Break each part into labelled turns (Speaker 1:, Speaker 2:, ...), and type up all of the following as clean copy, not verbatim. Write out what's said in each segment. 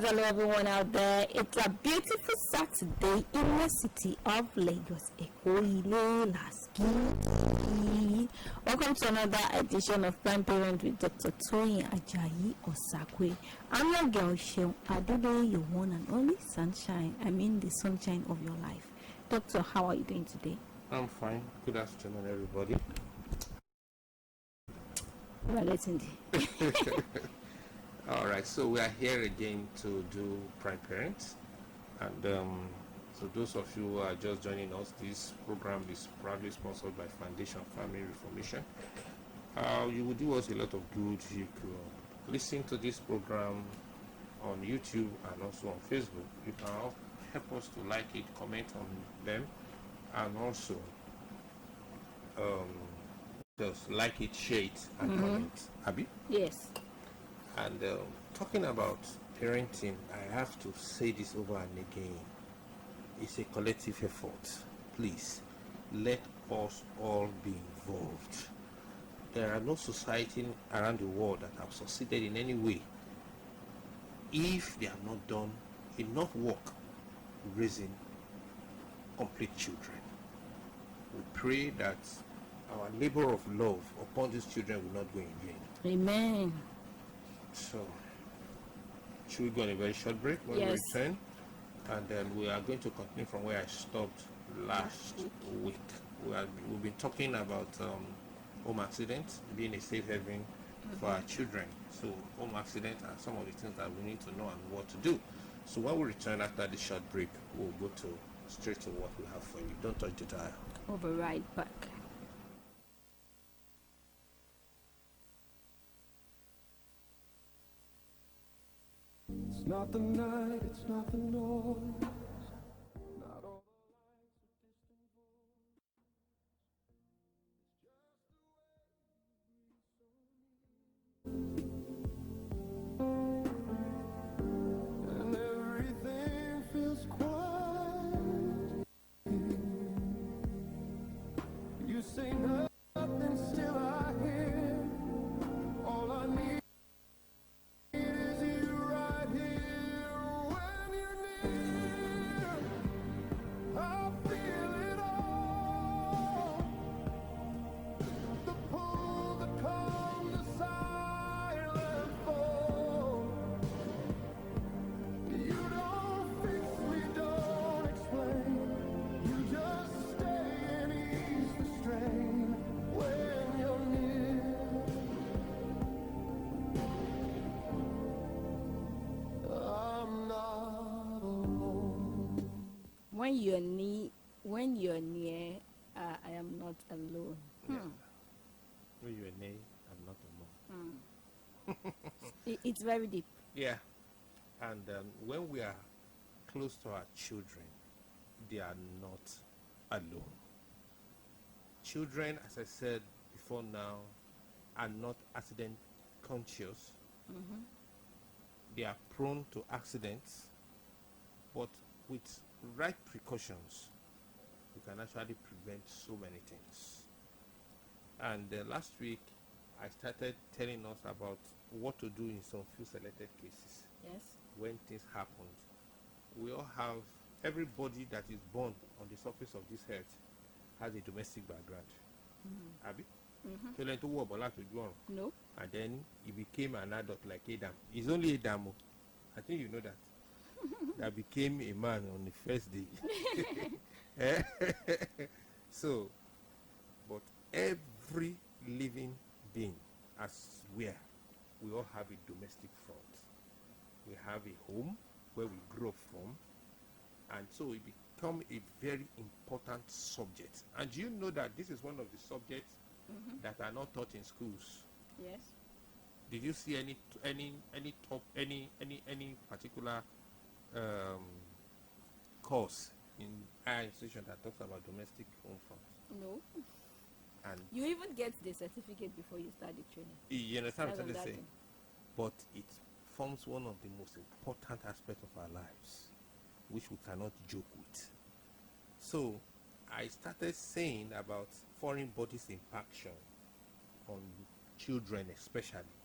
Speaker 1: hello everyone out there. It's a beautiful Saturday in the city of Lagos. Welcome to another edition of Prime Parent with Dr. Toyin Ajayi-Osakwe. I'm your girl, Sheil Adebe, your one and only sunshine. I mean the sunshine of your life. Doctor, how are you doing today?
Speaker 2: I'm fine. Good afternoon, everybody.
Speaker 1: Well, let's indeed.
Speaker 2: All right, so we are here again to do Prime Parents, and so those of you who are just joining us, this program is proudly sponsored by Foundation Family Reformation. You will do us a lot of good. You could listen to this program on YouTube and also on Facebook. You can help us to like it, comment on them, and also just like it, share it, and comment. Abby?
Speaker 1: Yes.
Speaker 2: And talking about parenting, I have to say this over and again. It's a collective effort. Please, let us all be involved. There are no society around the world that have succeeded in any way if they have not done enough work raising complete children. We pray that our labor of love upon these children will not go in vain.
Speaker 1: Amen.
Speaker 2: So, should we go on a very short break when we return? And then we are going to continue from where I stopped last week. We've been talking about home accidents being a safe haven for our children. So, home accidents are some of the things that we need to know and what to do. So, when we return after this short break, we'll go straight to what we have for you. Don't touch the dial.
Speaker 1: We'll be right back.
Speaker 3: It's not the night, it's not the noise, not all the lights of distant voice. It's just the way you breathe so near, and everything feels quiet. You say nothing, still I hear. All I need is you right here when you're near. I feel it all. The pull, the calm, the silent fall. You don't fix me, don't explain. You just stay and ease the strain when you're near. I'm not alone.
Speaker 1: When you're near, I am not alone.
Speaker 2: Yeah. When you're near, I'm not alone.
Speaker 1: It's very deep.
Speaker 2: Yeah. And when we are close to our children, they are not alone. Children, as I said before now, are not accident conscious. They are prone to accidents, but with right precautions, we can actually prevent so many things. And last week, I started telling us about what to do in some few selected cases.
Speaker 1: Yes.
Speaker 2: When things happen, we all have, everybody that is born on the surface of this earth has a domestic background. Abi? So let to work about
Speaker 1: No.
Speaker 2: and then he became an adult like Adam. He's only Adam. I think you know that. That became a man on the first day. So, but every living being, as we all have a domestic front. We have a home where we grew up from, and so it become a very important subject. And you know that this is one of the subjects that are not taught in schools.
Speaker 1: Yes.
Speaker 2: Did you see any particular course in our institution that talks about domestic home front?
Speaker 1: No.
Speaker 2: And
Speaker 1: You even get the certificate before you start the training.
Speaker 2: you understand what I'm
Speaker 1: That's
Speaker 2: trying to
Speaker 1: on
Speaker 2: say?
Speaker 1: that
Speaker 2: But it forms one of the most important aspects of our lives, which we cannot joke with. So I started saying about foreign bodies' impaction on children especially.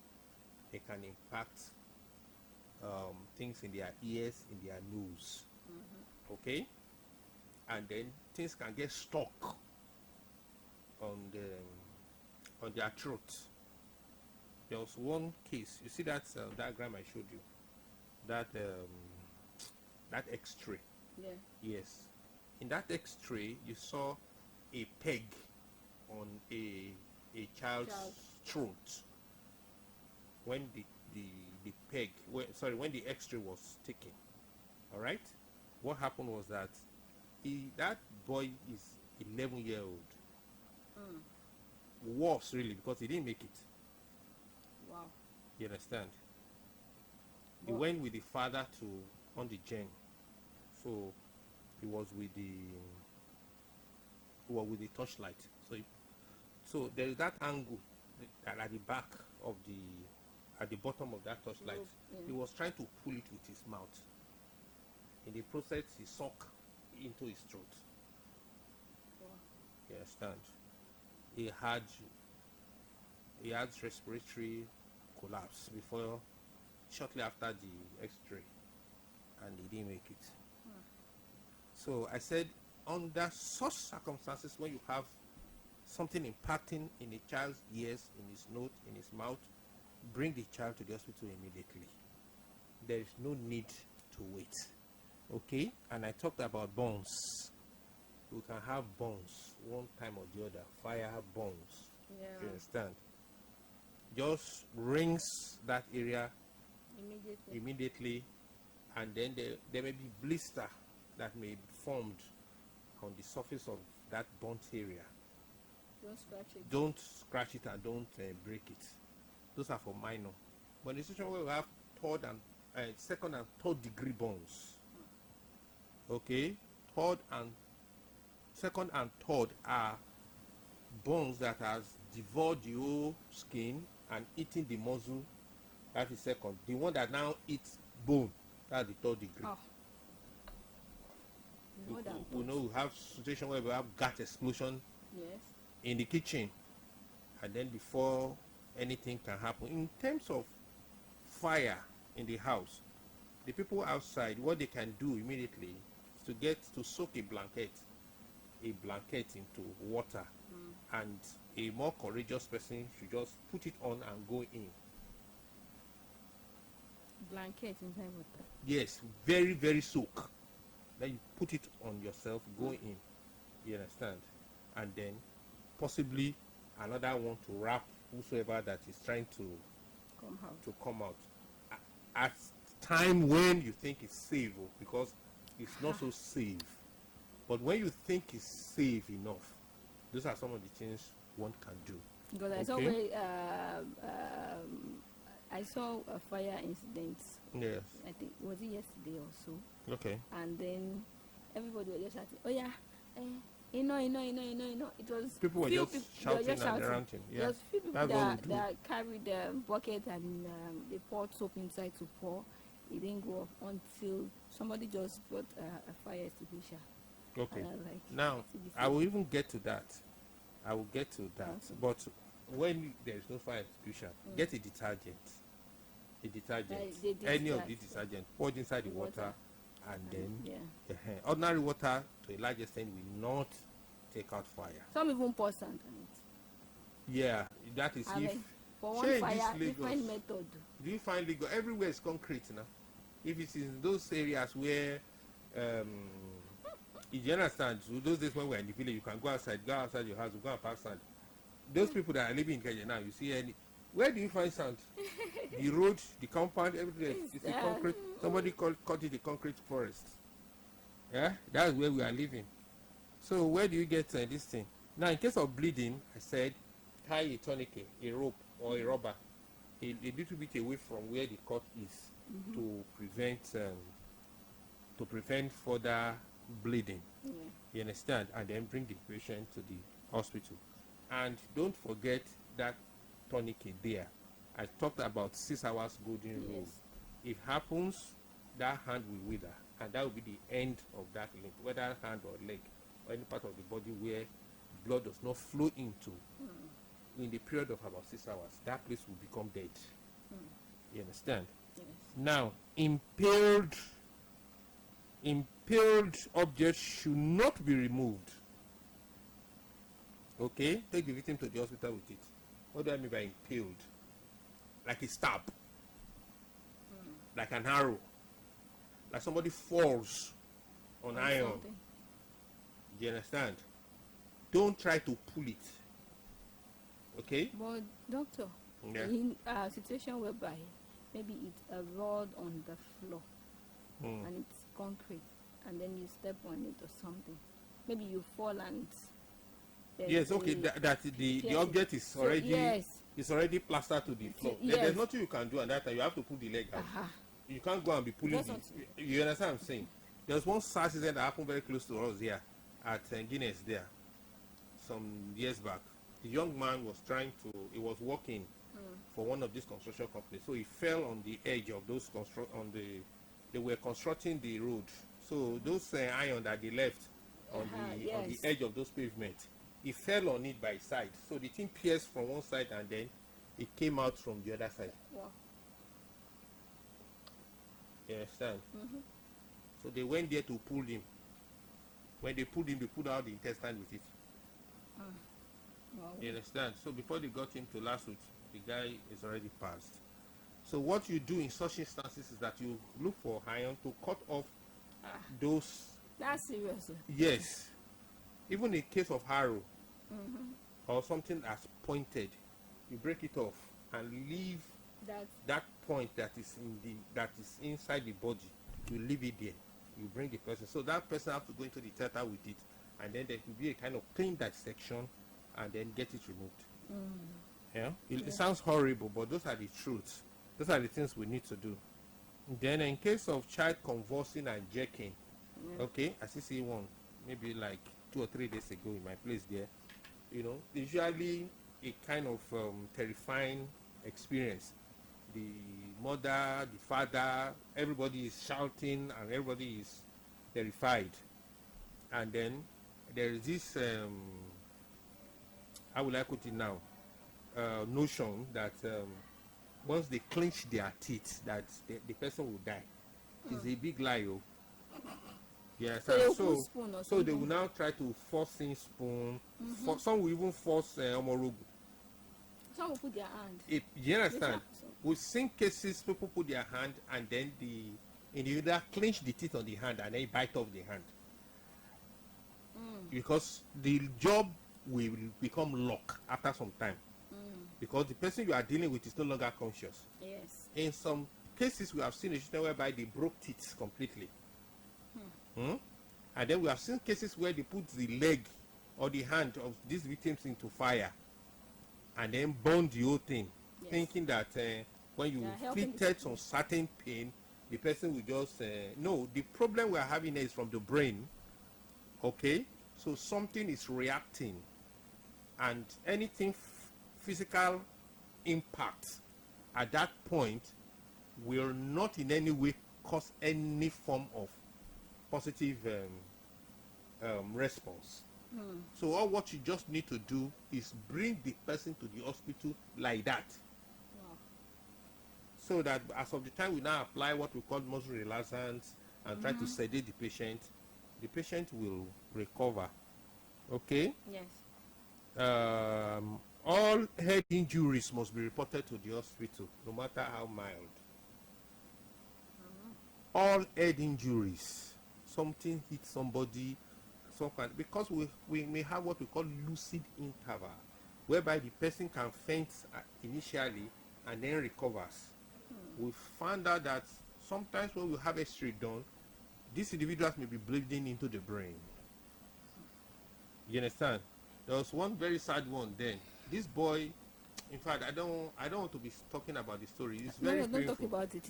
Speaker 2: They can impact things in their ears, in their nose. Okay, and then things can get stuck on their throat. There was one case. You see that diagram I showed you, that X-ray.
Speaker 1: Yeah.
Speaker 2: Yes, in that X-ray you saw a peg on a child's throat when the peg, when the X-ray was taken. All right, what happened was that that boy is 11-year-old. Worse, really, because he didn't make it.
Speaker 1: Wow.
Speaker 2: You understand? He
Speaker 1: But-
Speaker 2: went with the father on the gen, so he was with the torchlight. So there is that angle at the back of at the bottom of that torchlight.
Speaker 1: Rope, yeah.
Speaker 2: He was trying to pull it with his mouth. In the process, he sucked into his throat.
Speaker 1: Wow.
Speaker 2: You understand? He had respiratory collapse shortly after the X-ray, and he didn't make it. So I said, under such circumstances, when you have something impacting in a child's ears, in his nose, in his mouth, bring the child to the hospital immediately. There is no need to wait. Okay? And I talked about burns. We can have burns one time or the other, fire burns.
Speaker 1: Yeah.
Speaker 2: You understand? Just rinse that area immediately, and then there may be blister that may be formed on the surface of that burnt area.
Speaker 1: Don't scratch it.
Speaker 2: Don't scratch it and don't break it. Those are for minor. But in the situation where we have second and third degree burns, okay, second and third are burns that has devoured the whole skin and eating the muscle. That is second. The one that now eats bone, that's the third degree.
Speaker 1: Oh.
Speaker 2: We know we have situation where we have gas explosion
Speaker 1: Yes.
Speaker 2: in the kitchen, and then before anything can happen, in terms of fire in the house, the people outside, what they can do immediately is to soak a blanket into water, and a more courageous person should just put it on and go in.
Speaker 1: Blanket inside water.
Speaker 2: Yes, very, very soak. Then you put it on yourself, go in. You understand? And then possibly another one to wrap whosoever that is trying to come out. At time when you think it's safe, because it's not so safe. But when you think it's safe enough, those are some of the things one can do.
Speaker 1: Because I saw a fire incident.
Speaker 2: Yes.
Speaker 1: I think was it yesterday or so.
Speaker 2: Okay.
Speaker 1: And then everybody was just shouting, "Oh yeah, you know." It was
Speaker 2: People were
Speaker 1: few
Speaker 2: just
Speaker 1: people,
Speaker 2: shouting
Speaker 1: they were just
Speaker 2: and ranting. Yeah.
Speaker 1: There's few people
Speaker 2: That's what we do.
Speaker 1: that carried the bucket and they poured soap inside to pour. It didn't go off until somebody just brought a fire extinguisher.
Speaker 2: Okay.
Speaker 1: And I was like,
Speaker 2: Now, I will even get to that. Okay. But when there is no fire extinguisher, get a detergent. Any of the detergent, pour it inside the water, and then ordinary water to a large extent will not take out fire.
Speaker 1: Some even pour sand on it.
Speaker 2: Yeah, that is
Speaker 1: I
Speaker 2: if
Speaker 1: mean, for one
Speaker 2: change
Speaker 1: fire,
Speaker 2: this Lagos.
Speaker 1: different method.
Speaker 2: Do you find Lagos everywhere is concrete now? If it's in those areas where you understand, so those days when we're in the village, you can go outside your house, you go and pass sand. Those people that are living in Kenya now, you see where do you find sand? The road, the compound, everything is the concrete. Somebody called it the concrete forest. Yeah, that's where we are living. So where do you get this thing? Now, in case of bleeding, I said tie a tourniquet, a rope or a rubber, a little bit away from where the cut is, to prevent further bleeding.
Speaker 1: Yeah.
Speaker 2: You understand? And then bring the patient to the hospital. And don't forget that tourniquet there. I talked about 6 hours golden rule.
Speaker 1: Yes.
Speaker 2: If happens, that hand will wither, and that will be the end of that link, whether hand or leg or any part of the body where blood does not flow into. In the period of about 6 hours, that place will become dead. You understand? Now, impaled objects should not be removed. Okay, take the victim to the hospital with it. What do I mean by impaled? Like a stab, like an arrow, like somebody falls on iron.
Speaker 1: Something.
Speaker 2: Do you understand? Don't try to pull it. Okay?
Speaker 1: But doctor,
Speaker 2: Yeah.
Speaker 1: in a situation whereby maybe it's a rod on the floor and it's concrete, and then you step on it or something, maybe you fall and there's
Speaker 2: Yes, okay,
Speaker 1: a-
Speaker 2: that the
Speaker 1: yes.
Speaker 2: object is
Speaker 1: So,
Speaker 2: already
Speaker 1: yes.
Speaker 2: it's already plastered to the floor.
Speaker 1: Yes.
Speaker 2: There's nothing you can do at that time. You have to pull the leg out.
Speaker 1: Aha.
Speaker 2: You can't go and be pulling
Speaker 1: That's
Speaker 2: the,
Speaker 1: what-
Speaker 2: you understand what I'm saying? There was one SARS incident that happened very close to us here at Guinness there some years back. The young man was he was working for one of these construction companies, so he fell on the edge of those they were constructing the road, so those iron that they left on the
Speaker 1: yes.
Speaker 2: edge of those pavements, he fell on it by his side, so the thing pierced from one side and then it came out from the other side.
Speaker 1: Wow.
Speaker 2: You understand? So they went there to pull him. When they pulled him, they pulled out the intestine with it.
Speaker 1: Wow.
Speaker 2: You understand? So before they got him to lawsuit, the guy is already passed. So what you do in such instances is that you look for iron to cut off those.
Speaker 1: That's serious.
Speaker 2: Yes. Even in case of arrow or something that's pointed, you break it off and leave that point that is inside the body. You leave it there. You bring the person. So that person has to go into the theater with it, and then there will be a kind of clean dissection, and then get it removed. Yeah? It sounds horrible, but those are the truths. Those are the things we need to do. Then in case of child convulsing and jerking, okay, I see one maybe like 2 or 3 days ago in my place there, usually a kind of terrifying experience. The mother, the father, everybody is shouting and everybody is terrified. And then there is this, how will I put it now, notion that once they clench their teeth, that the person will die. It's a big lie. Yeah,
Speaker 1: So they will put spoon or
Speaker 2: so they will
Speaker 1: something?
Speaker 2: now try to force in spoon. Some will even force omorogu.
Speaker 1: Some will put their hand.
Speaker 2: You understand?
Speaker 1: So-
Speaker 2: We've seen cases people put their hand and then the other clench the teeth on the hand and then bite off the hand. Because the job will become lock after some time. Because the person you are dealing with is no longer conscious.
Speaker 1: Yes.
Speaker 2: In some cases, we have seen a situation whereby they broke teeth completely. And then we have seen cases where they put the leg or the hand of these victims into fire and then burn the whole thing, thinking that when you
Speaker 1: They are helping
Speaker 2: inflicted some certain pain, the person will just no. The problem we are having is from the brain. Okay, so something is reacting, and anything physical impact at that point will not in any way cause any form of positive response. So all what you just need to do is bring the person to the hospital like that.
Speaker 1: Wow.
Speaker 2: So that as of the time we now apply what we call muscle relaxants and try to sedate the patient will recover. Okay?
Speaker 1: Yes.
Speaker 2: All head injuries must be reported to the hospital, no matter how mild. All head injuries, something hit somebody, because we may have what we call lucid interval, whereby the person can faint initially and then recovers. We found out that sometimes when we have X-ray done, these individuals may be bleeding into the brain. You understand? There was one very sad one then. This boy, in fact, I don't want to be talking about the story. It's very
Speaker 1: Don't
Speaker 2: painful.
Speaker 1: talk about it.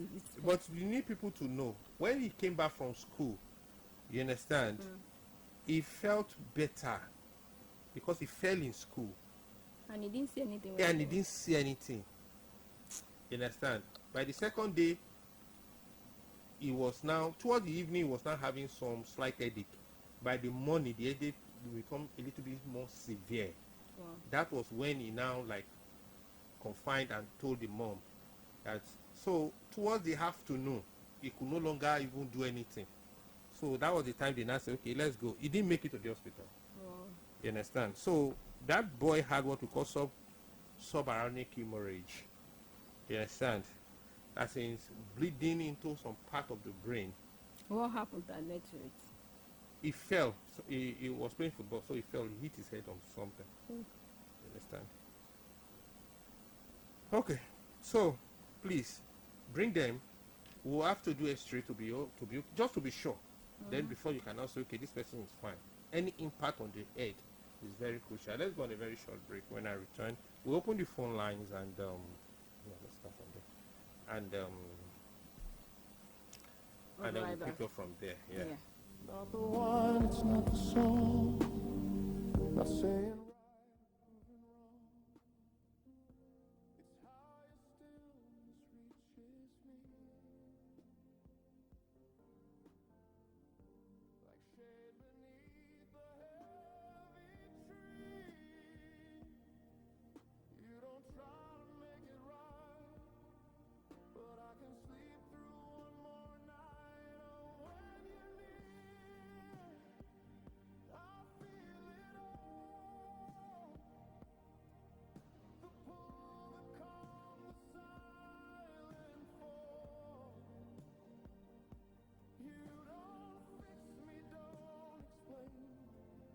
Speaker 2: But you need people to know. When he came back from school, you understand, he felt better because he fell in school.
Speaker 1: And he didn't see anything.
Speaker 2: And he didn't see anything. You understand? By the second day, he was now, towards the evening, he was now having some slight headache. By the morning, the headache will become a little bit more severe.
Speaker 1: Wow.
Speaker 2: That was when he now confined and told the mom that So towards the afternoon, he could no longer even do anything. So that was the time they now said, okay, let's go. He didn't make it to the hospital.
Speaker 1: Wow.
Speaker 2: You understand? So that boy had what we call subarachnoid hemorrhage. You understand? That means bleeding into some part of the brain.
Speaker 1: What happened that led to it?
Speaker 2: He fell. So he was playing football, so he fell. He hit his head on something.
Speaker 1: Mm.
Speaker 2: You understand? Okay. So please bring them. We'll have to do X-ray to be just to be sure. Then before you can also say, okay, this person is fine. Any impact on the head is very crucial. Let's go on a very short break. When I return, we'll open the phone lines and let's start from there. And
Speaker 1: We'll
Speaker 2: and then
Speaker 1: be
Speaker 2: we'll
Speaker 1: right
Speaker 2: pick
Speaker 1: back.
Speaker 2: up from there. Yeah.
Speaker 3: Not the wine, it's not the song. Not saying right, moving wrong. It's how your stillness reaches me. Like shade beneath a heavy tree. You don't try to make it right, but I can sleep through one more night. Oh, when you're near, I feel it all. The pull, the calm, the silent fall. You don't fix me, don't explain.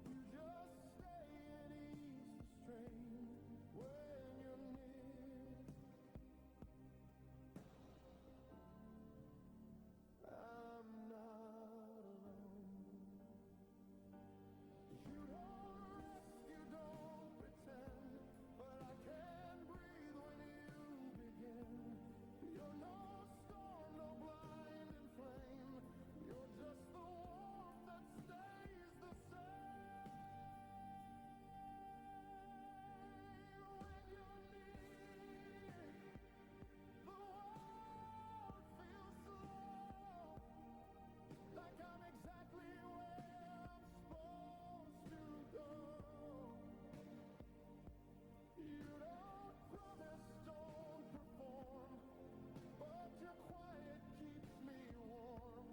Speaker 3: You just stay and ease the strain when you're near. I'm not alone. You don't rescue, don't pretend, but I can breathe when you begin. You're no storm, no blinding flame. You're just the warmth that stays the same. When you're near, the world feels slow. Like I'm exactly where I'm supposed to go. You don't promise, don't perform, but your quiet keeps me warm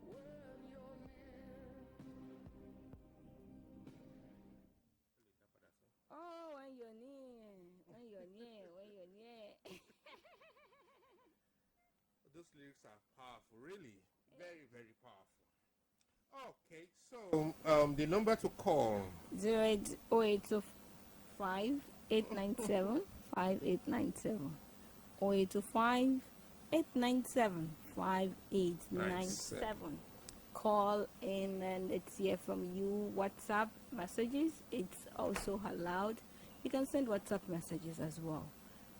Speaker 3: when you're near.
Speaker 1: Oh, when you're near, when you're near, when you're near.
Speaker 2: Those lyrics are powerful, really, very, very powerful. Okay, so the number to call.
Speaker 1: 08085 897 5897 0825 897 5897. Call in and let's hear from you. WhatsApp messages, it's also allowed. You can send WhatsApp messages as well.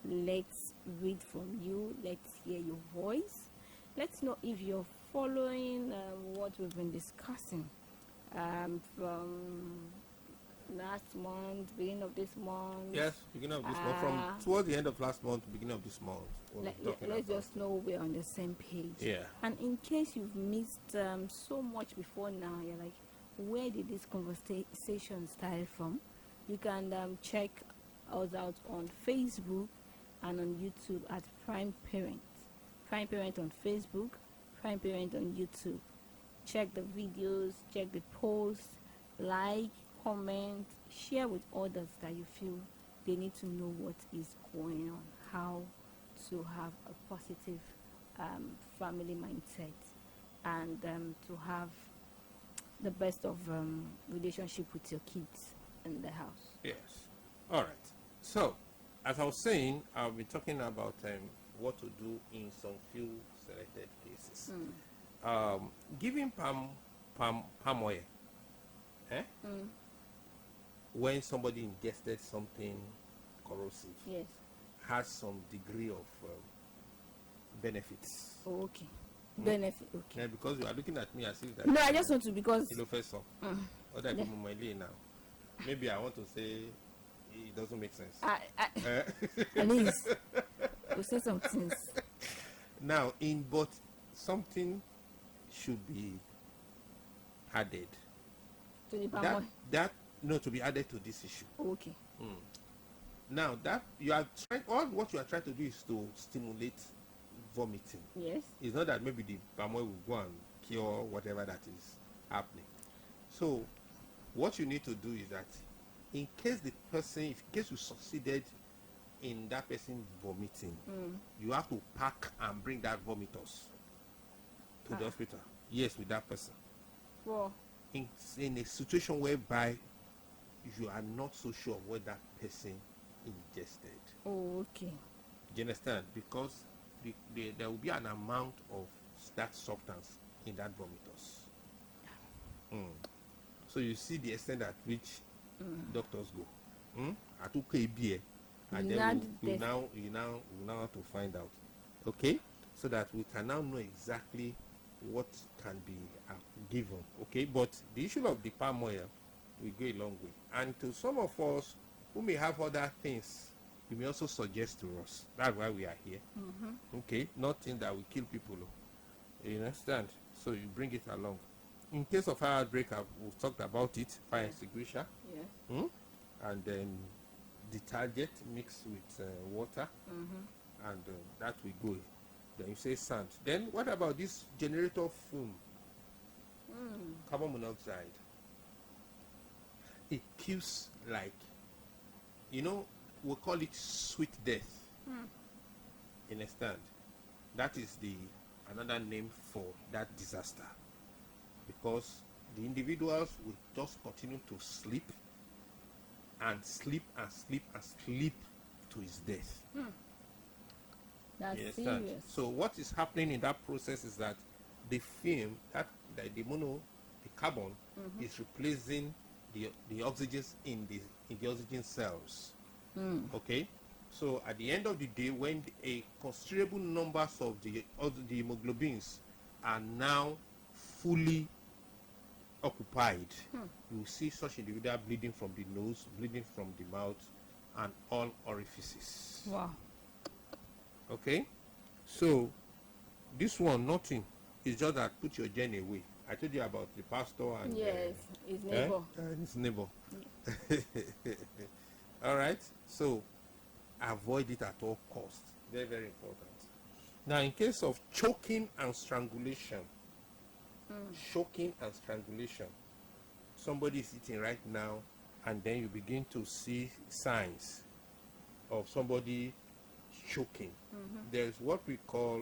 Speaker 1: Let's read from you. Let's hear your voice. Let's know if you're following what we've been discussing from last month, beginning of this month.
Speaker 2: Yes, beginning of this month. From towards the end of last month, beginning of this month.
Speaker 1: Let's just know we're on the same page.
Speaker 2: Yeah.
Speaker 1: And in case you've missed so much before now, you're like, where did this conversation start from? You can check us out on Facebook and on YouTube at Prime Parent. Prime Parent on Facebook, Prime Parent on YouTube. Check the videos, check the posts, like, comment, share with others that you feel they need to know what is going on, how to have a positive family mindset, and to have the best of relationship with your kids in the house.
Speaker 2: Yes. All right. So, as I was saying, I'll be talking about what to do in some few selected cases. Giving palm oil. When somebody ingested something corrosive
Speaker 1: Yes.
Speaker 2: has some degree of benefits.
Speaker 1: Oh, okay. Benefit. Okay.
Speaker 2: Yeah, because you are looking at me as if that.
Speaker 1: No, I just want to, because
Speaker 2: Professor. Other
Speaker 1: Yeah.
Speaker 2: people might now. Maybe I want to say it doesn't make sense.
Speaker 1: at least we'll say some things.
Speaker 2: Now, but something should be added.
Speaker 1: To the palm oil.
Speaker 2: To be added to this issue.
Speaker 1: Okay.
Speaker 2: Now that you are trying, all what you are trying to do is to stimulate vomiting.
Speaker 1: Yes.
Speaker 2: It's not that maybe the palm oil will go and cure whatever that is happening. So what you need to do is that in case in case you succeeded in that person vomiting, you have to pack and bring that vomitors to the hospital. Yes, with that person.
Speaker 1: Well,
Speaker 2: In a situation whereby you are not so sure what that person ingested.
Speaker 1: oh, okay.
Speaker 2: Do you understand? Because there will be an amount of that substance in that vomitors. So you see the extent at which doctors go. I took KBA, and then we now have to find out. Okay, so that we can now know exactly what can be given. Okay, but the issue of the palm oil will go a long way, and to some of us who may have other things, you may also suggest to us. That's why we are here. Okay, nothing that will kill people. You understand? So you bring it along. In case of fire outbreak, we've talked about it. Fire extinguisher,
Speaker 1: Yes.
Speaker 2: and then detergent mixed with water, and that will go. Then you say sand. Then what about this generator fume? Carbon monoxide. It kills like, we call it sweet death. You understand? That is another name for that disaster, because the individuals will just continue to sleep and sleep and sleep and sleep to his death.
Speaker 1: That's
Speaker 2: You understand?
Speaker 1: serious.
Speaker 2: So what is happening in that process is that the film, the carbon is replacing the oxygen in the oxygen cells. Okay, so at the end of the day, when a considerable numbers of the hemoglobins are now fully occupied, you will see such individual bleeding from the nose, bleeding from the mouth, and all orifices.
Speaker 1: Wow.
Speaker 2: Okay, so this one, nothing. It's just that put your gen away. I told you about the pastor and
Speaker 1: Yes, his neighbor.
Speaker 2: his neighbor. All right, so avoid it at all costs. Very, very important. Now, in case of choking and strangulation, somebody is eating right now, and then you begin to see signs of somebody choking. There's what we call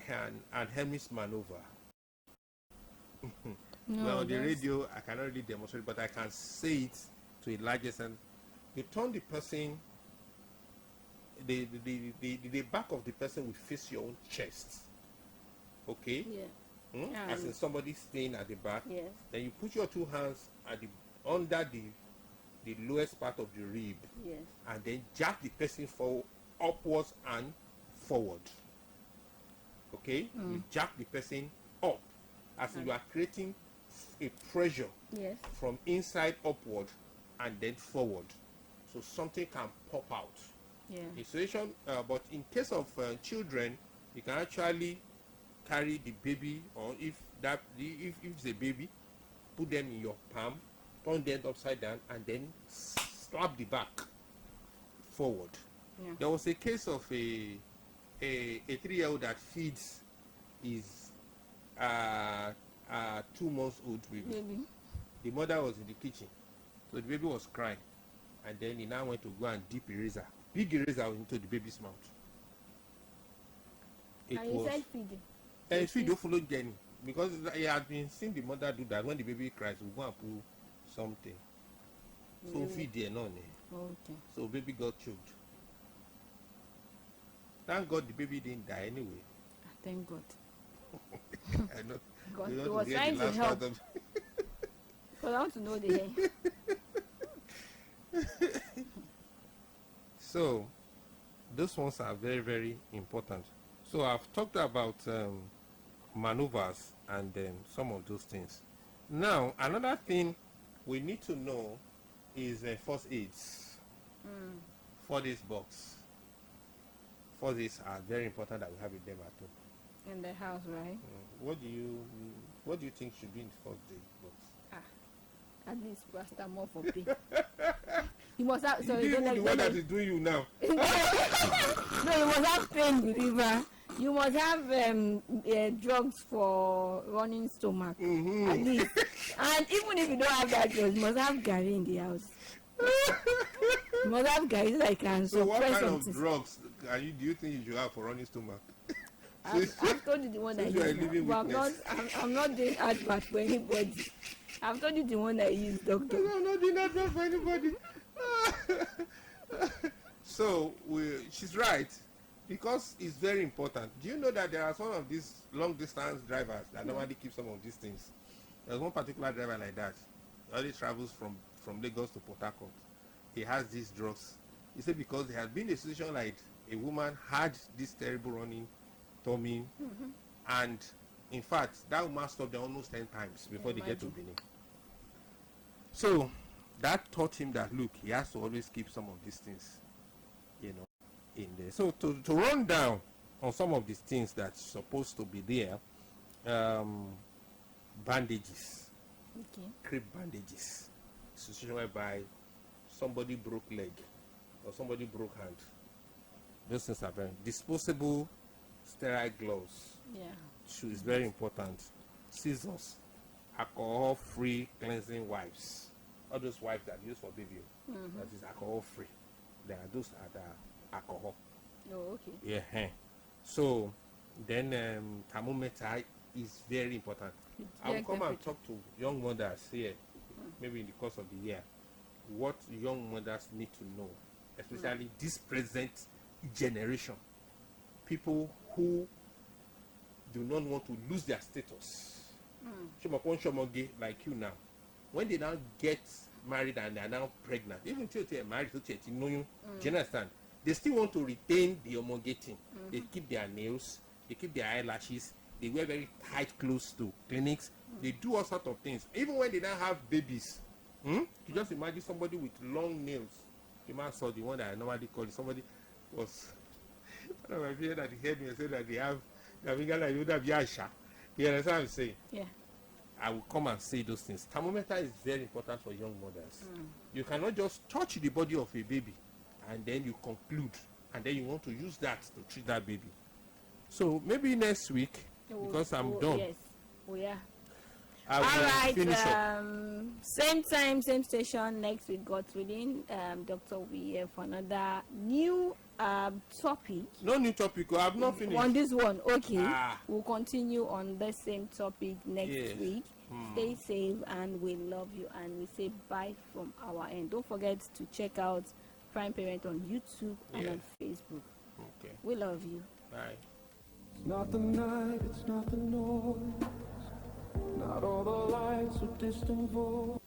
Speaker 2: an Hermes maneuver. Well, on the radio, I cannot really demonstrate, but I can say it to a large extent. You turn the person, the back of the person will face your own chest. Okay?
Speaker 1: Yeah.
Speaker 2: As in somebody staying at the back.
Speaker 1: Yes.
Speaker 2: Then you put your two hands under the lowest part of the rib.
Speaker 1: Yes.
Speaker 2: And then jack the person upwards and forward. Okay? You jack the person up, as in you are creating a pressure
Speaker 1: Yes.
Speaker 2: from inside upward and then forward, so something can pop out.
Speaker 1: Yeah.
Speaker 2: The situation, but in case of children, you can actually carry the baby, or if it's a baby, put them in your palm, turn them upside down, and then slap the back forward.
Speaker 1: Yeah.
Speaker 2: There was a case of a 3-year-old that feeds his 2 months old baby.
Speaker 1: Maybe.
Speaker 2: The mother was in the kitchen, so the baby was crying, and then he now went to go and dip big eraser into the baby's mouth. It
Speaker 1: And you
Speaker 2: was
Speaker 1: said feeding.
Speaker 2: feed don't follow Jenny, because he had been seeing the mother do that. When the baby cries, we go and pull something. So feed there, no.
Speaker 1: Okay.
Speaker 2: So baby got choked. Thank God the baby didn't die anyway.
Speaker 1: Thank God.
Speaker 2: I know.
Speaker 1: God,
Speaker 2: You
Speaker 1: he
Speaker 2: want
Speaker 1: was
Speaker 2: to hear
Speaker 1: trying
Speaker 2: the
Speaker 1: to
Speaker 2: last
Speaker 1: help.
Speaker 2: part of-
Speaker 1: Because I want to know the
Speaker 2: So those ones are very, very important. So I've talked about maneuvers and some of those things. Now, another thing we need to know is first aids. For this box. First aids are very important that we have in them at home.
Speaker 1: in the house, right?
Speaker 2: What do you think should be in the first aid box?
Speaker 1: At least paracetamol for pain. You must have. So
Speaker 2: You
Speaker 1: you
Speaker 2: even
Speaker 1: don't
Speaker 2: the
Speaker 1: like
Speaker 2: one that is doing you now.
Speaker 1: No, you must have pain reliever. You must have drugs for running stomach at least. And even if you don't have that drugs, you must have Gary in the house. You must have Gary so that I can
Speaker 2: So what
Speaker 1: suppress
Speaker 2: kind
Speaker 1: something.
Speaker 2: of drugs do you think you should have for running stomach?
Speaker 1: I've told you the one I
Speaker 2: Since you are a
Speaker 1: use.
Speaker 2: living
Speaker 1: But
Speaker 2: witness.
Speaker 1: I'm not doing advert for anybody. I've told you the one I use, doctor.
Speaker 2: No, no, do not run for anybody. So she's right, because it's very important. Do you know that there are some of these long distance drivers that normally keep some of these things? There's one particular driver like that. He only travels from Lagos to Port Harcourt. He has these drugs. He said because there has been a situation like a woman had this terrible running tummy, and in fact that woman stopped there almost 10 times before they get to Benin. So that taught him that look, he has to always keep some of these things, in there. So to run down on some of these things that's supposed to be there, bandages,
Speaker 1: Okay.
Speaker 2: crepe bandages, situation whereby somebody broke leg or somebody broke hand. Those things are very disposable, sterile gloves.
Speaker 1: Yeah.
Speaker 2: Shoe is very important. Scissors, alcohol-free cleansing wipes. All those wipes that are used for baby, that is alcohol-free. Those are the alcohol.
Speaker 1: Oh, okay.
Speaker 2: Yeah. So then thermometer is very important. I will come and talk to young mothers here, maybe in the course of the year, what young mothers need to know, especially this present generation. People who do not want to lose their status. Like you now. When they now get married and they are now pregnant, even till they are married, do you understand? They still want to retain the homogating. They keep their nails, they keep their eyelashes, they wear very tight clothes to clinics, they do all sorts of things. Even when they now have babies, you just imagine somebody with long nails. The man saw the one that I normally call it. Somebody was one of my friends that heard me say that they have the finger like you have Yasha. You understand what I'm saying?
Speaker 1: Yeah.
Speaker 2: I will come and say those things. Thermometer is very important for young mothers. You cannot just touch the body of a baby and then you conclude and then you want to use that to treat that baby. So maybe next week, because I'm done.
Speaker 1: Yes. Oh, yeah.
Speaker 2: I will finish up.
Speaker 1: Same time, same station next week. God willing, Doctor will be here for another new topic.
Speaker 2: No new topic. I have not finished.
Speaker 1: On this one, okay.
Speaker 2: Ah.
Speaker 1: We'll continue on the same topic next week. Stay safe, and we love you. And we say bye from our end. Don't forget to check out Prime Parent on YouTube and on Facebook.
Speaker 2: Okay.
Speaker 1: We love you.
Speaker 2: Bye.
Speaker 3: It's not the night, it's not the noise, not all the lights or distant voice.